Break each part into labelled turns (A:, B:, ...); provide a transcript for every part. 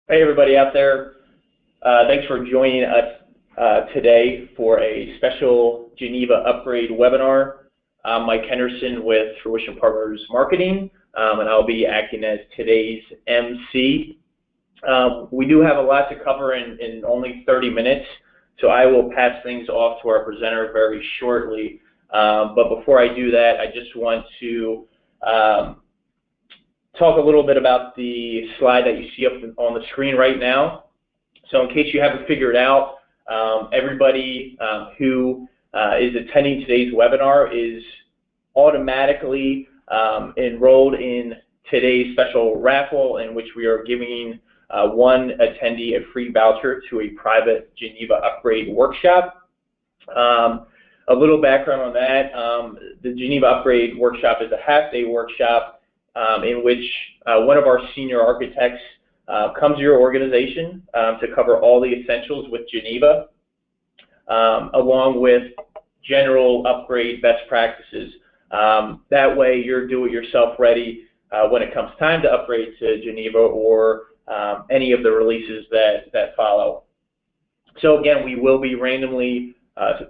A: Hey, everybody out there. Thanks for joining us today for a special Geneva Upgrade webinar. I'm Mike Henderson with Fruition Partners Marketing, and I'll be acting as today's MC. We do have a lot to cover in only 30 minutes, so I will pass things off to our presenter very shortly. But before I do that, I just want to talk a little bit about the slide that you see up on the screen right now. So in case you haven't figured out, everybody who is attending today's webinar is automatically enrolled in today's special raffle, in which we are giving one attendee a free voucher to a private Geneva Upgrade workshop. A little background on that, the Geneva Upgrade workshop is a half-day workshop in which one of our senior architects comes to your organization to cover all the essentials with Geneva, along with general upgrade best practices. That way you're do-it-yourself ready when it comes time to upgrade to Geneva or any of the releases that follow. So again, we will be randomly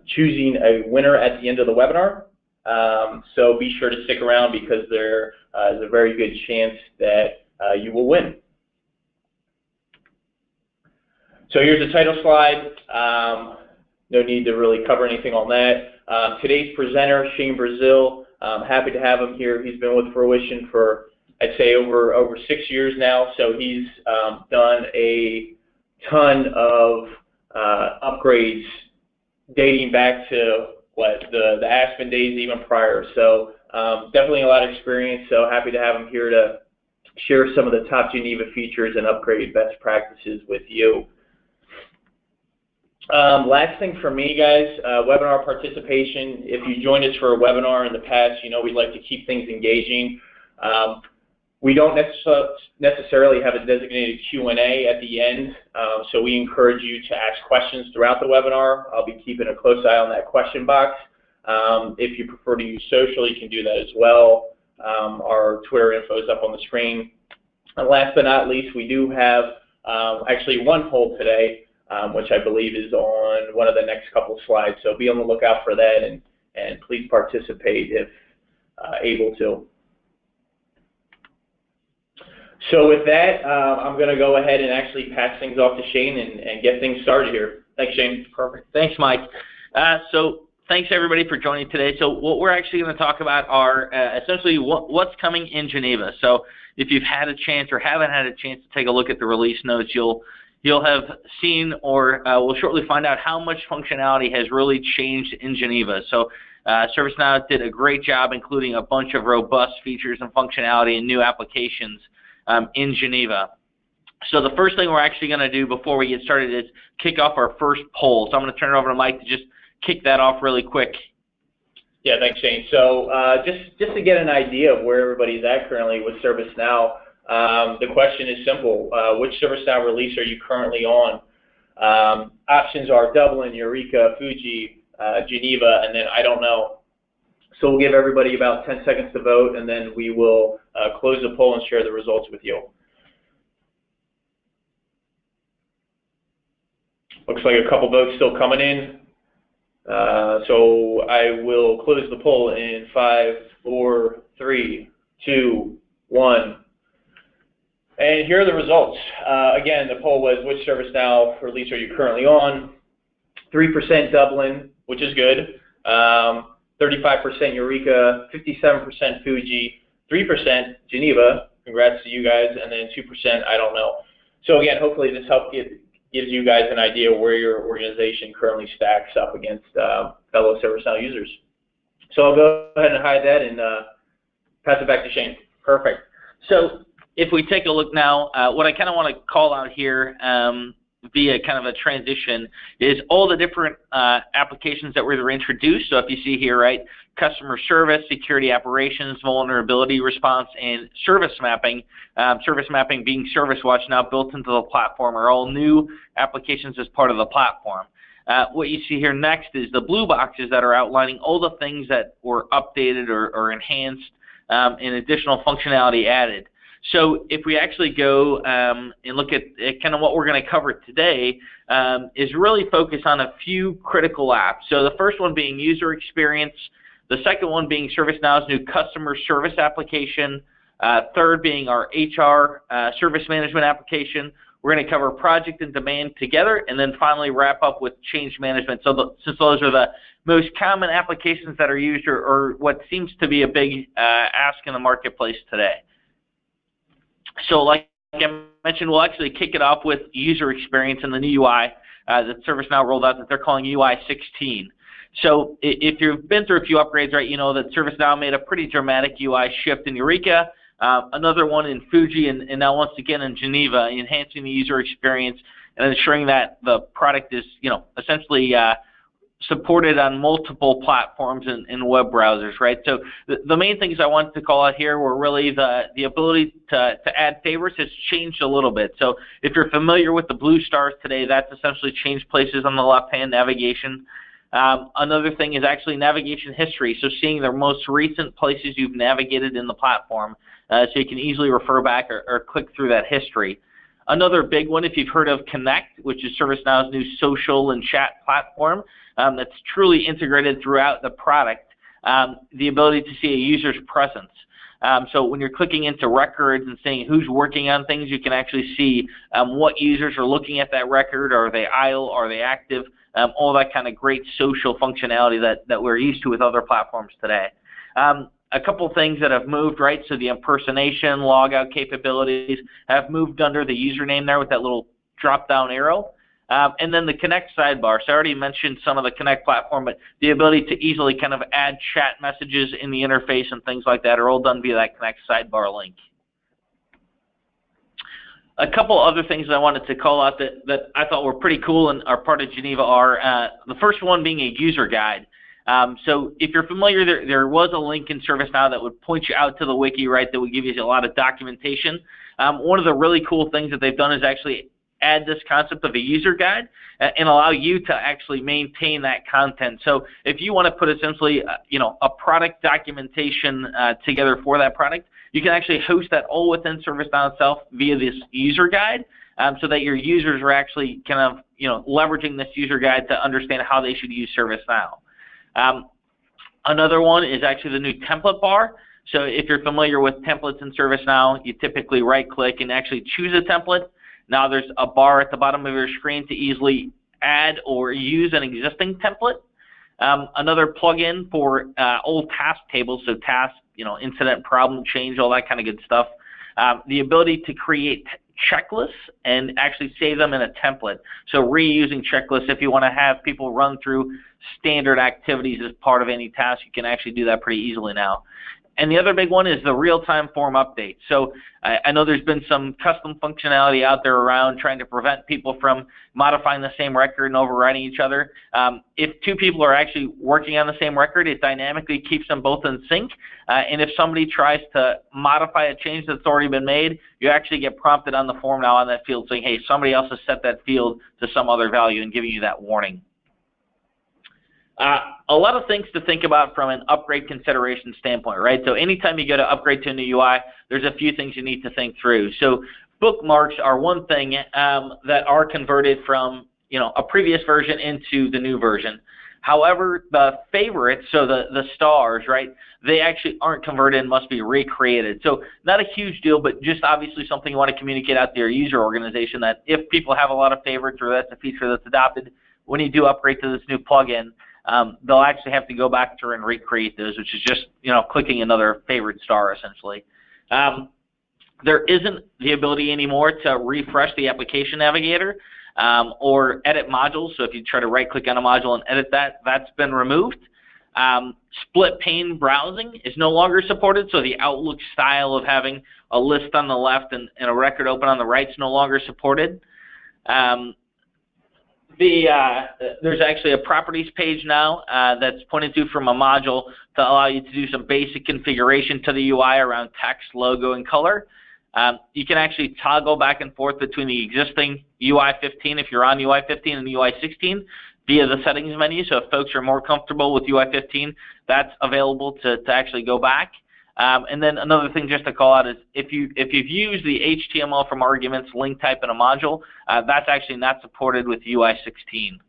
A: choosing a winner at the end of the webinar. So be sure to stick around because there is a very good chance that you will win. So here's the title slide. No need to really cover anything on that. Today's presenter, Shane Brazil, happy to have him here. He's been with Fruition for, I'd say, over 6 years now. So he's done a ton of upgrades dating back to the Aspen days, even prior. So definitely a lot of experience. So happy to have him here to share some of the top Geneva features and upgrade best practices with you. Last thing for me, guys, webinar participation. If you joined us for a webinar in the past, you know we'd like to keep things engaging. We don't necessarily have a designated Q&A at the end, so we encourage you to ask questions throughout the webinar. I'll be keeping a close eye on that question box. If you prefer to use social, you can do that as well. Our Twitter info is up on the screen. And last but not least, we do have actually one poll today, which I believe is on one of the next couple slides. So be on the lookout for that, and please participate if able to. So with that, I'm going to go ahead and actually pass things off to Shane and get things started here. Thanks, Shane.
B: Perfect. Thanks, Mike. So thanks, everybody, for joining today. So what we're actually going to talk about are essentially what's coming in Geneva. So if you've had a chance or haven't had a chance to take a look at the release notes, you'll have seen or will shortly find out how much functionality has really changed in Geneva. So ServiceNow did a great job including a bunch of robust features and functionality and new applications in Geneva. So the first thing we're actually going to do before we get started is kick off our first poll. So I'm going to turn it over to Mike to just kick that off really quick.
A: Yeah, thanks, Shane. So just to get an idea of where everybody's at currently with ServiceNow, the question is simple. Which ServiceNow release are you currently on? Options are Dublin, Eureka, Fuji, Geneva, and then I don't know. So we'll give everybody about 10 seconds to vote, and then we will close the poll and share the results with you. Looks like a couple votes still coming in. So I will close the poll in 5, 4, 3, 2, 1. And here are the results. Again, the poll was which ServiceNow release are you currently on? 3% Dublin, which is good. 35% Eureka, 57% Fuji, 3% Geneva, congrats to you guys, and then 2% I don't know. So again, hopefully this gives you guys an idea where your organization currently stacks up against fellow ServiceNow users. So I'll go ahead and hide that and pass it back to Shane.
B: Perfect. So if we take a look now, what I kind of want to call out here via kind of a transition is all the different applications that were introduced. So if you see here, right, customer service, security operations, vulnerability response, and service mapping being Service Watch now built into the platform, are all new applications as part of the platform. What you see here next is the blue boxes that are outlining all the things that were updated or enhanced and additional functionality added. So if we actually go and look at kind of what we're going to cover today, is really focus on a few critical apps. So the first one being user experience, the second one being ServiceNow's new customer service application, third being our HR service management application. We're going to cover project and demand together, and then finally wrap up with change management. So since those are the most common applications that are used, or what seems to be a big ask in the marketplace today. So like I mentioned, we'll actually kick it off with user experience in the new UI that ServiceNow rolled out that they're calling UI 16. So if you've been through a few upgrades, right, you know that ServiceNow made a pretty dramatic UI shift in Eureka, another one in Fuji, and now once again in Geneva, enhancing the user experience and ensuring that the product is, essentially supported on multiple platforms and web browsers, right? So the main things I wanted to call out here were really the ability to add favorites has changed a little bit. So if you're familiar with the blue stars today, that's essentially changed places on the left-hand navigation. Another thing is actually navigation history, so seeing the most recent places you've navigated in the platform, so you can easily refer back or click through that history. Another big one, if you've heard of Connect, which is ServiceNow's new social and chat platform that's truly integrated throughout the product, the ability to see a user's presence. So when you're clicking into records and seeing who's working on things, you can actually see what users are looking at that record. Are they idle? Are they active? All that kind of great social functionality that we're used to with other platforms today. A couple things that have moved, right? So the impersonation, logout capabilities have moved under the username there with that little drop-down arrow. And then the Connect sidebar. So I already mentioned some of the Connect platform, but the ability to easily kind of add chat messages in the interface and things like that are all done via that Connect sidebar link. A couple other things I wanted to call out that I thought were pretty cool and are part of Geneva are the first one being a user guide. So if you're familiar, there was a link in ServiceNow that would point you out to the wiki, right, that would give you a lot of documentation. One of the really cool things that they've done is actually add this concept of a user guide and allow you to actually maintain that content. So if you want to put essentially, a product documentation together for that product, you can actually host that all within ServiceNow itself via this user guide, so that your users are actually kind of, leveraging this user guide to understand how they should use ServiceNow. Another one is actually the new template bar. So if you're familiar with templates in ServiceNow, you typically right-click and actually choose a template. Now there's a bar at the bottom of your screen to easily add or use an existing template. Another plugin for old task tables, so task, incident, problem, change, all that kind of good stuff. The ability to create checklists and actually save them in a template. So reusing checklists, if you want to have people run through standard activities as part of any task, you can actually do that pretty easily now. And the other big one is the real-time form update. So I know there's been some custom functionality out there around trying to prevent people from modifying the same record and overriding each other. If two people are actually working on the same record, it dynamically keeps them both in sync. And if somebody tries to modify a change that's already been made, you actually get prompted on the form now on that field saying, hey, somebody else has set that field to some other value and giving you that warning. A lot of things to think about from an upgrade consideration standpoint, right? So anytime you go to upgrade to a new UI, there's a few things you need to think through. So bookmarks are one thing that are converted from, a previous version into the new version. However, the favorites, so the stars, right, they actually aren't converted and must be recreated. So not a huge deal, but just obviously something you want to communicate out to your user organization that if people have a lot of favorites or that's a feature that's adopted, when you do upgrade to this new plugin, they'll actually have to go back through and recreate those, which is just, clicking another favorite star, essentially. There isn't the ability anymore to refresh the application navigator or edit modules. So if you try to right-click on a module and edit that, that's been removed. Split pane browsing is no longer supported, so the Outlook style of having a list on the left and a record open on the right is no longer supported. There's actually a properties page now that's pointed to from a module to allow you to do some basic configuration to the UI around text, logo, and color. You can actually toggle back and forth between the existing UI 15 if you're on UI 15 and UI 16 via the settings menu. So if folks are more comfortable with UI 15, that's available to actually go back. And then another thing just to call out is if you've used the HTML from arguments link type in a module, that's actually not supported with UI 16.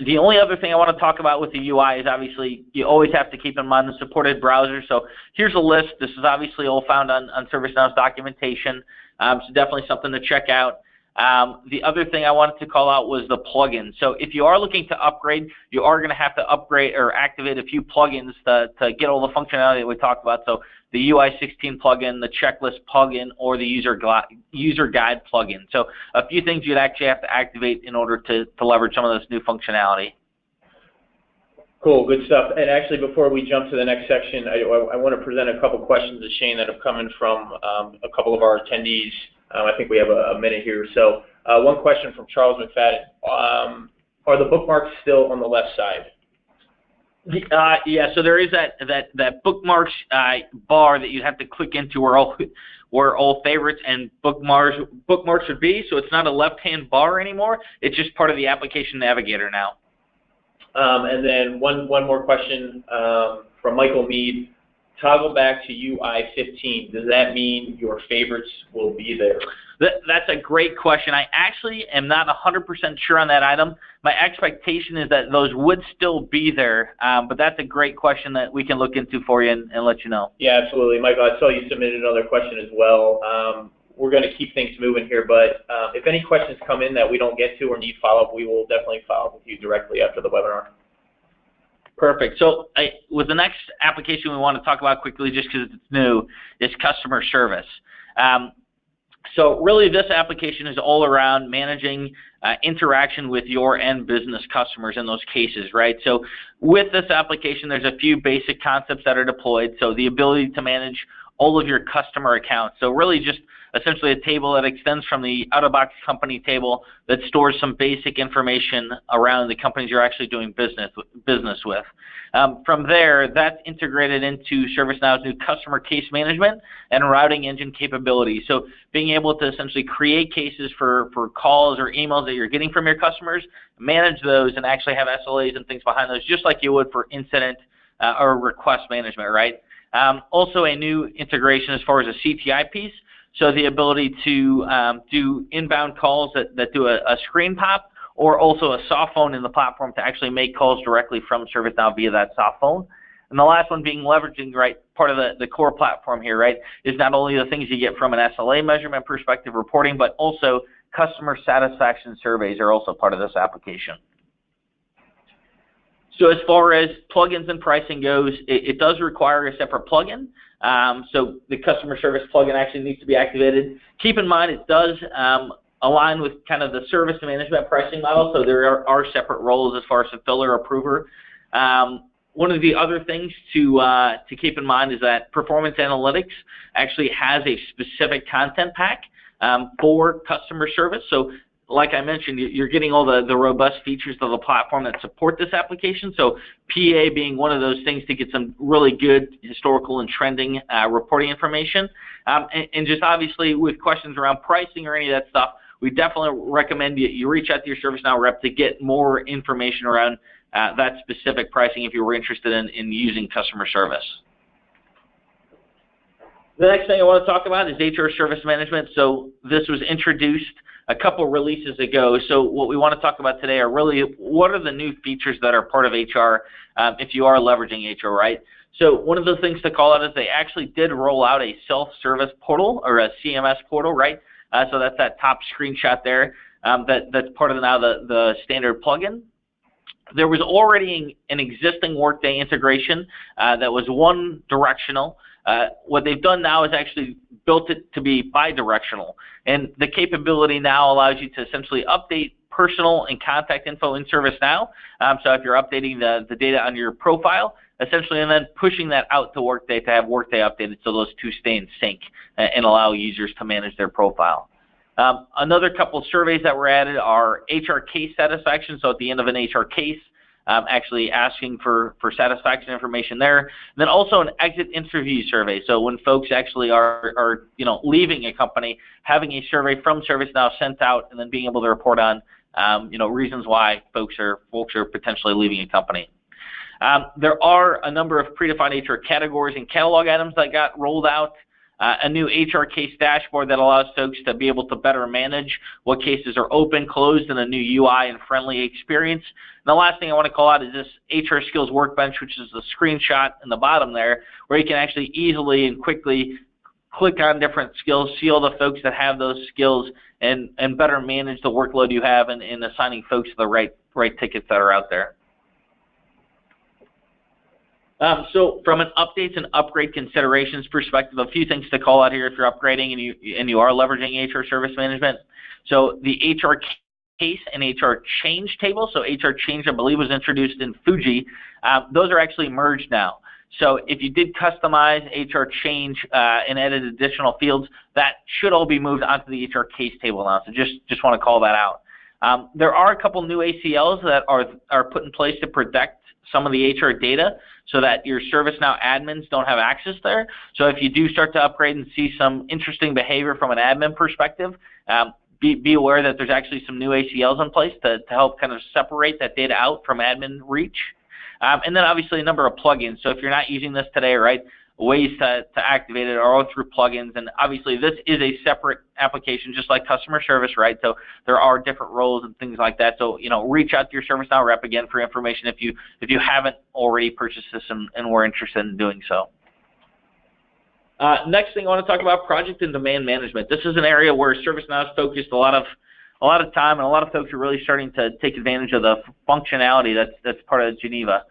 B: The only other thing I want to talk about with the UI is obviously you always have to keep in mind the supported browser. So here's a list. This is obviously all found on ServiceNow's documentation, so definitely something to check out. The other thing I wanted to call out was the plugin. So if you are looking to upgrade, you are going to have to upgrade or activate a few plugins to get all the functionality that we talked about. So the UI 16 plugin, the checklist plugin, or the user guide plugin. So a few things you'd actually have to activate in order to leverage some of this new functionality.
A: Cool, good stuff. And actually, before we jump to the next section, I want to present a couple questions to Shane that have come in from a couple of our attendees. I think we have a minute here. So one question from Charles McFadden. Are the bookmarks still on the left side?
B: Yeah, so there is that bookmarks bar that you have to click into where all favorites and bookmarks would be. So it's not a left-hand bar anymore. It's just part of the application navigator now.
A: And then one more question from Michael Mead. Toggle back to UI 15. Does that mean your favorites will be there?
B: That's a great question. I actually am not 100% sure on that item. My expectation is that those would still be there, but that's a great question that we can look into for you and let you know.
A: Yeah, absolutely. Michael, I saw you submitted another question as well. We're going to keep things moving here, but if any questions come in that we don't get to or need follow-up, we will definitely follow up with you directly after the webinar.
B: Perfect. So with the next application we want to talk about quickly, just because it's new, is customer service. So really this application is all around managing interaction with your end business customers in those cases, right? So with this application, there's a few basic concepts that are deployed. So the ability to manage all of your customer accounts. So really just essentially a table that extends from the out-of-box company table that stores some basic information around the companies you're actually doing business with. From there, that's integrated into ServiceNow's new customer case management and routing engine capabilities. So being able to essentially create cases for calls or emails that you're getting from your customers, manage those, and actually have SLAs and things behind those, just like you would for incident or request management, right? Also a new integration as far as a CTI piece. So the ability to do inbound calls that do a screen pop, or also a soft phone in the platform to actually make calls directly from ServiceNow via that soft phone. And the last one being leveraging, right, part of the core platform here, right, is not only the things you get from an SLA measurement perspective reporting, but also customer satisfaction surveys are also part of this application. So as far as plugins and pricing goes, it does require a separate plugin. So the customer service plugin actually needs to be activated. Keep in mind it does align with kind of the service management pricing model, so there are separate roles as far as fulfiller, approver. One of the other things to keep in mind is that Performance Analytics actually has a specific content pack for customer service. So like I mentioned, you're getting all the robust features of the platform that support this application. So PA being one of those things to get some really good historical and trending reporting information. And just obviously with questions around pricing or any of that stuff, we definitely recommend you reach out to your ServiceNow rep to get more information around that specific pricing if you were interested in using customer service. The next thing I want to talk about is HR Service Management. So this was introduced a couple releases ago. So what we want to talk about today are really what are the new features that are part of HR if you are leveraging HR, right? So one of the things to call out is they actually did roll out a self-service portal or a CMS portal, right? So that's that top screenshot there. That's part of now the standard plugin. There was already an existing Workday integration that was one directional. What they've done now is actually built it to be bi-directional. And the capability now allows you to essentially update personal and contact info in ServiceNow. So if you're updating the data on your profile, essentially, and then pushing that out to Workday to have Workday updated so those two stay in sync and allow users to manage their profile. Another couple of surveys that were added are HR case satisfaction. So at the end of an HR case, actually asking for satisfaction information there. And then also an exit interview survey. So when folks actually are leaving a company, having a survey from ServiceNow sent out and then being able to report on reasons why folks are potentially leaving a company. There are a number of predefined HR categories and catalog items that got rolled out. A new HR case dashboard that allows folks to be able to better manage what cases are open, closed, in a new UI and friendly experience. And the last thing I want to call out is this HR skills workbench, which is the screenshot in the bottom there, where you can actually easily and quickly click on different skills, see all the folks that have those skills, and better manage the workload you have in assigning folks to the right tickets that are out there. So from an updates and upgrade considerations perspective, a few things to call out here if you're upgrading and you are leveraging HR service management. So the HR case and HR change table, so HR change I believe was introduced in Fuji, those are actually merged now. So if you did customize HR change and added additional fields, that should all be moved onto the HR case table now. So just want to call that out. There are a couple new ACLs that are put in place to protect some of the HR data so that your ServiceNow admins don't have access there. So if you do start to upgrade and see some interesting behavior from an admin perspective, be aware that there's actually some new ACLs in place to help kind of separate that data out from admin reach. And then obviously a number of plugins. So if you're not using this today, right, ways to activate it are all through plugins. And obviously this is a separate application, just like customer service, right? So there are different roles and things like that. So, reach out to your ServiceNow rep again for information if you haven't already purchased this and were interested in doing so. Next thing I want to talk about, project and demand management. This is an area where ServiceNow has focused a lot of time, and a lot of folks are really starting to take advantage of the functionality that's part of Geneva.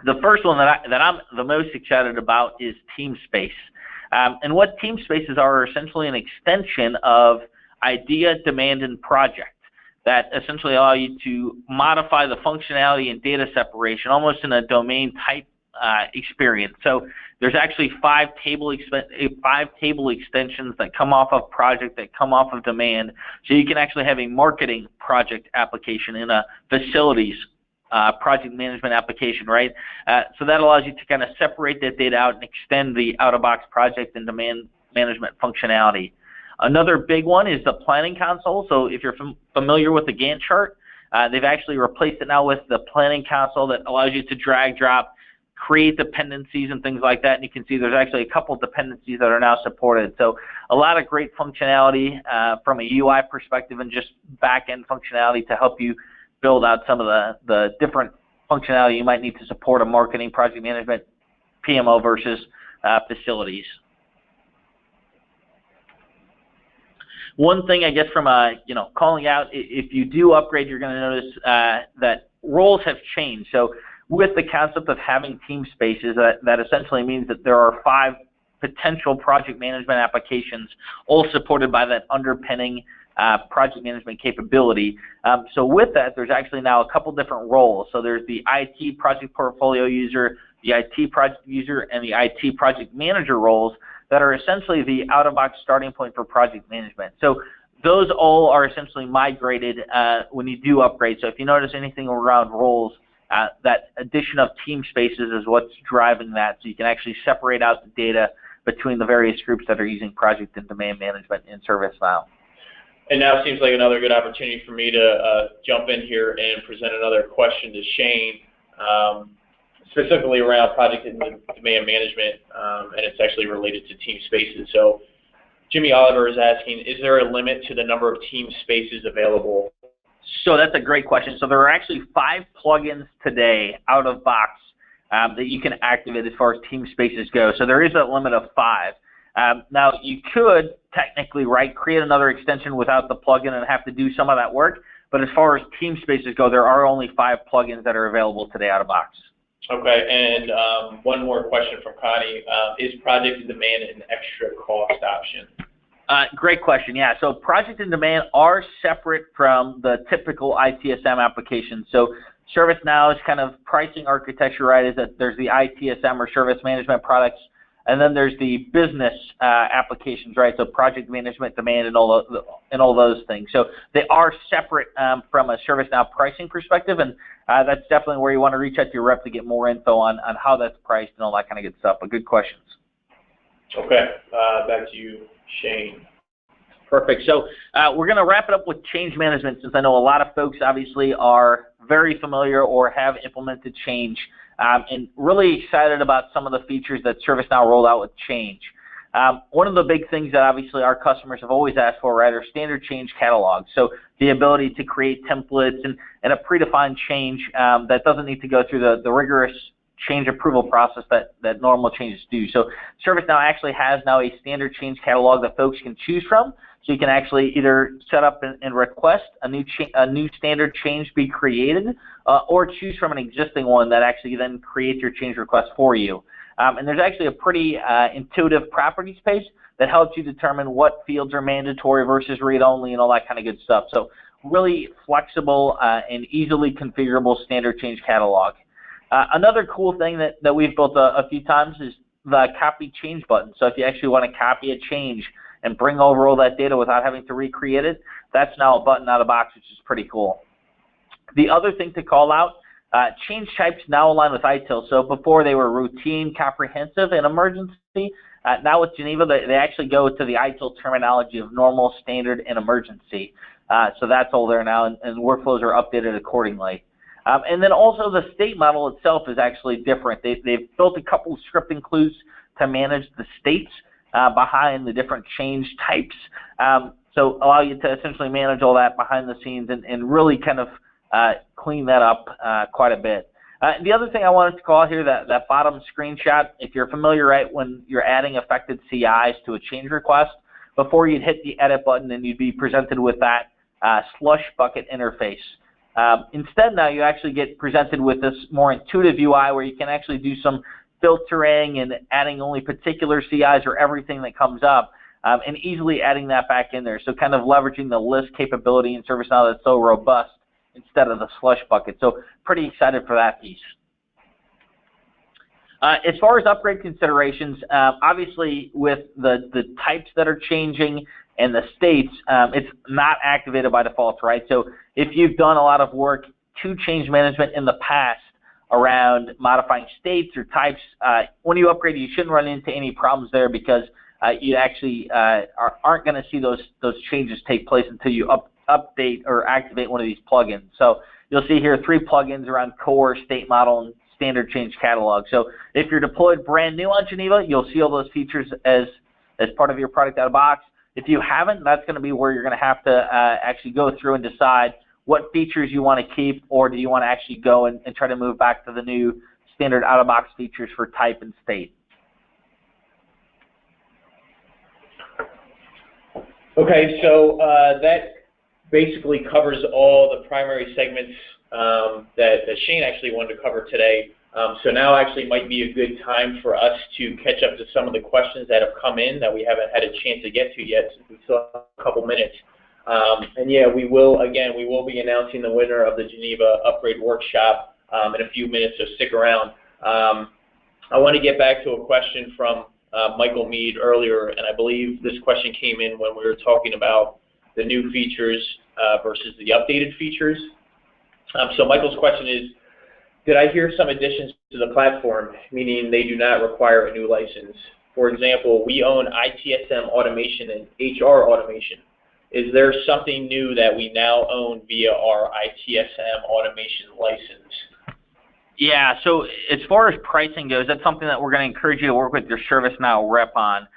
B: The first one that I'm the most excited about is TeamSpace. And what TeamSpaces are essentially an extension of idea, demand, and project that essentially allow you to modify the functionality and data separation almost in a domain type experience. So there's actually five table extensions that come off of project, that come off of demand. So you can actually have a marketing project application in a facilities project management application, right? So that allows you to kind of separate that data out and extend the out-of-box project and demand management functionality. Another big one is the planning console. So if you're familiar with the Gantt chart, they've actually replaced it now with the planning console that allows you to drag, drop, create dependencies and things like that. And you can see there's actually a couple dependencies that are now supported. So a lot of great functionality from a UI perspective and just back-end functionality to help you build out some of the different functionality you might need to support a marketing, project management, PMO versus facilities. One thing I guess from calling out, if you do upgrade, you're going to notice that roles have changed. So with the concept of having TeamSpaces, that essentially means that there are 5 potential project management applications, all supported by that underpinning project management capability. So with that, there's actually now a couple different roles. So there's the IT project portfolio user, the IT project user, and the IT project manager roles that are essentially the out-of-box starting point for project management. So those all are essentially migrated when you do upgrade. So if you notice anything around roles, that addition of TeamSpaces is what's driving that. So you can actually separate out the data between the various groups that are using project and demand management in ServiceNow.
A: And now seems like another good opportunity for me to jump in here and present another question to Shane, specifically around project and demand management, and it's actually related to TeamSpaces. So Jimmy Oliver is asking, is there a limit to the number of TeamSpaces available?
B: So that's a great question. So there are actually 5 plugins today out of box that you can activate as far as TeamSpaces go. So there is a limit of 5. Now you could technically, create another extension without the plugin and have to do some of that work. But as far as TeamSpaces go, there are only 5 plugins that are available today out of box.
A: Okay, and one more question from Connie. Is project and demand an extra cost option?
B: Great question. Yeah, so project and demand are separate from the typical ITSM application. So ServiceNow's kind of pricing architecture, right, is that there's the ITSM or service management products, and then there's the business applications, right? So project management, demand, and all those things. So they are separate from a ServiceNow pricing perspective, and that's definitely where you want to reach out to your rep to get more info on how that's priced and all that kind of good stuff. But good questions.
A: Okay, back to you, Shane.
B: Perfect. So we're going to wrap it up with change management, since I know a lot of folks obviously are very familiar or have implemented change, and really excited about some of the features that ServiceNow rolled out with change. One of the big things that obviously our customers have always asked for, right, are standard change catalogs. So the ability to create templates and a predefined change that doesn't need to go through the rigorous change approval process that normal changes do. So ServiceNow actually has now a standard change catalog that folks can choose from. So you can actually either set up and request a new standard change be created, or choose from an existing one that actually then creates your change request for you. And there's actually a pretty intuitive properties page that helps you determine what fields are mandatory versus read-only and all that kind of good stuff. So really flexible and easily configurable standard change catalog. Another cool thing that we've built a few times is the copy change button. So if you actually want to copy a change and bring over all that data without having to recreate it, that's now a button out of the box, which is pretty cool. The other thing to call out, change types now align with ITIL. So before they were routine, comprehensive, and emergency. Now with Geneva, they actually go to the ITIL terminology of normal, standard, and emergency. So that's all there now, and workflows are updated accordingly. And then also the state model itself is actually different. They've built a couple of scripting clues to manage the states behind the different change types. So allow you to essentially manage all that behind the scenes and really kind of clean that up quite a bit. The other thing I wanted to call out here, that bottom screenshot, if you're familiar, right, when you're adding affected CIs to a change request, before you'd hit the edit button and you'd be presented with that slush bucket interface. Instead now you actually get presented with this more intuitive UI where you can actually do some filtering and adding only particular CIs or everything that comes up, and easily adding that back in there. So kind of leveraging the list capability in ServiceNow that's so robust instead of the slush bucket. So pretty excited for that piece. As far as upgrade considerations, obviously with the types that are changing and the states, it's not activated by default, right? So if you've done a lot of work to change management in the past around modifying states or types, when you upgrade, you shouldn't run into any problems there, because you actually aren't going to see those changes take place until you update or activate one of these plugins. So you'll see here 3 plugins around core, state model, and standard change catalog. So if you're deployed brand new on Geneva, you'll see all those features as part of your product out of box. If you haven't, that's going to be where you're going to have to actually go through and decide what features you want to keep, or do you want to actually go and try to move back to the new standard out-of-box features for type and state.
A: Okay, so that basically covers all the primary segments that Shane actually wanted to cover today. So now actually might be a good time for us to catch up to some of the questions that have come in that we haven't had a chance to get to yet, since we still have a couple minutes. And yeah, we will be announcing the winner of the Geneva Upgrade Workshop in a few minutes, so stick around. I want to get back to a question from Michael Mead earlier, and I believe this question came in when we were talking about the new features versus the updated features. So Michael's question is, did I hear some additions to the platform, meaning they do not require a new license? For example, we own ITSM automation and HR automation. Is there something new that we now own via our ITSM automation license?
B: Yeah, so as far as pricing goes, that's something that we're going to encourage you to work with your ServiceNow rep on.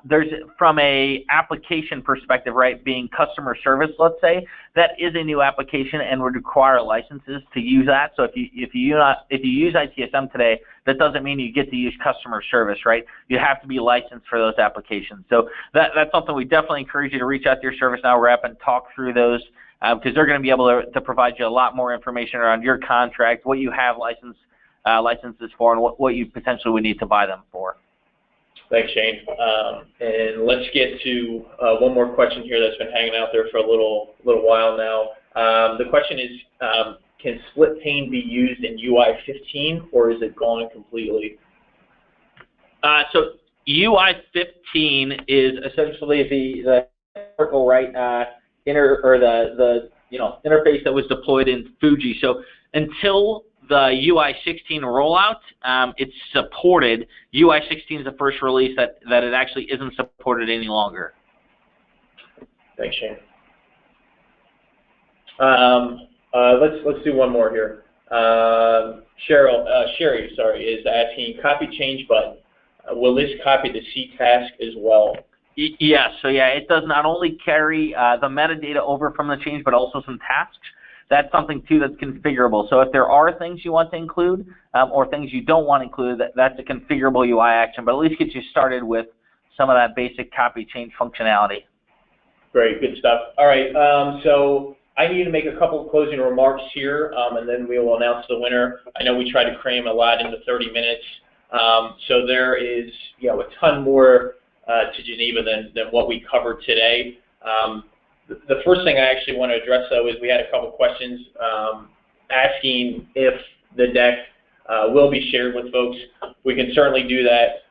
B: There's, from a application perspective, right, being customer service, let's say, that is a new application and would require licenses to use that. So if you use ITSM today, that doesn't mean you get to use customer service, right? You have to be licensed for those applications. So that's something we definitely encourage you to reach out to your ServiceNow rep and talk through those, because they're going to be able to provide you a lot more information around your contract, what you have licenses for, and what you potentially would need to buy them for.
A: Thanks, Shane. And let's get to one more question here that's been hanging out there for a little while now. The question is, can split pane be used in UI 15, or is it gone completely?
B: So UI 15 is essentially the circle, right, interface that was deployed in Fuji. So until the UI 16 rollout, it's supported. UI 16 is the first release that it actually isn't supported any longer.
A: Thanks, Shane. Let's do one more here. Sherry, is asking copy change button. Will this copy the C task as well?
B: Yes. So yeah, it does not only carry the metadata over from the change, but also some tasks. That's something too that's configurable. So if there are things you want to include or things you don't want to include, that's a configurable UI action. But at least get you started with some of that basic copy change functionality.
A: Great, good stuff. All right, so I need to make a couple of closing remarks here, and then we will announce the winner. I know we tried to cram a lot into 30 minutes, so there is a ton more to Geneva than what we covered today. The first thing I actually want to address, though, is we had a couple of questions asking if the deck will be shared with folks. We can certainly do that.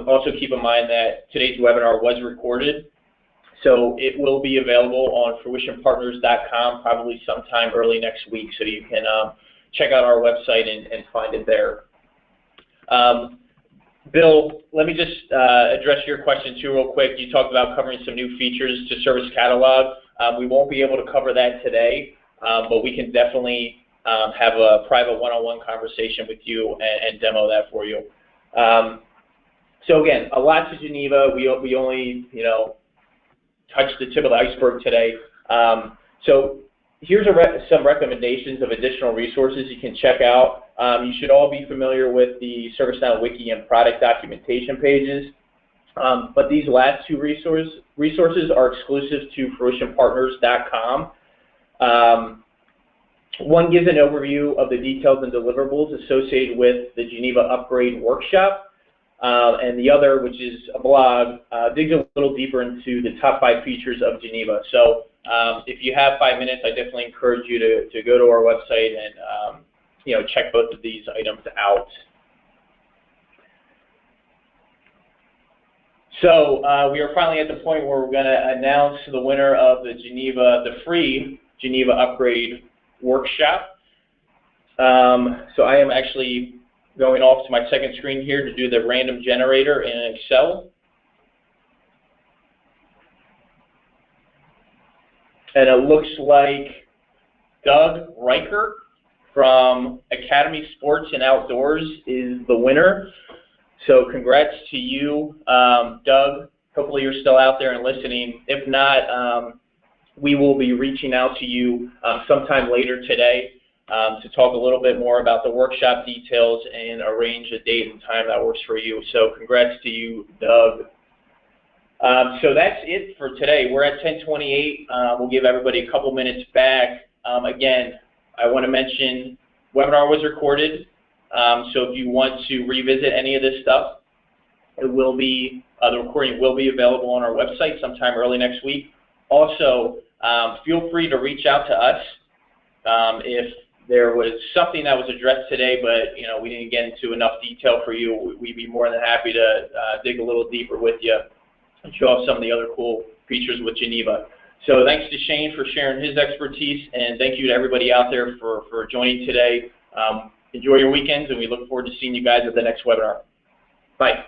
A: Also keep in mind that today's webinar was recorded, so it will be available on fruitionpartners.com probably sometime early next week, so you can check out our website and find it there. Bill, let me just address your question too real quick. You talked about covering some new features to Service Catalog. We won't be able to cover that today, but we can definitely have a private one-on-one conversation with you and demo that for you. So again, a lot to Geneva. We only touched the tip of the iceberg today. So here's some recommendations of additional resources you can check out. You should all be familiar with the ServiceNow Wiki and product documentation pages. But these last two resources are exclusive to fruitionpartners.com. One gives an overview of the details and deliverables associated with the Geneva Upgrade Workshop. And the other, which is a blog, digs a little deeper into the top 5 features of Geneva. So if you have 5 minutes, I definitely encourage you to go to our website and check both of these items out. So we are finally at the point where we're going to announce the winner of the free Geneva Upgrade Workshop. So I am actually going off to my second screen here to do the random generator in Excel. And it looks like Doug Reichert from Academy Sports and Outdoors is the winner. So congrats to you, Doug. Hopefully you're still out there and listening. If not, we will be reaching out to you sometime later today to talk a little bit more about the workshop details and arrange a date and time that works for you. So congrats to you, Doug. So that's it for today. We're at 10:28. We'll give everybody a couple minutes back. Again, I want to mention webinar was recorded. So if you want to revisit any of this stuff, it will be the recording will be available on our website sometime early next week. Also, feel free to reach out to us if there was something that was addressed today, but we didn't get into enough detail for you. We'd be more than happy to dig a little deeper with you and show off some of the other cool features with Geneva. So thanks to Shane for sharing his expertise, and thank you to everybody out there for joining today. Enjoy your weekends, and we look forward to seeing you guys at the next webinar. Bye.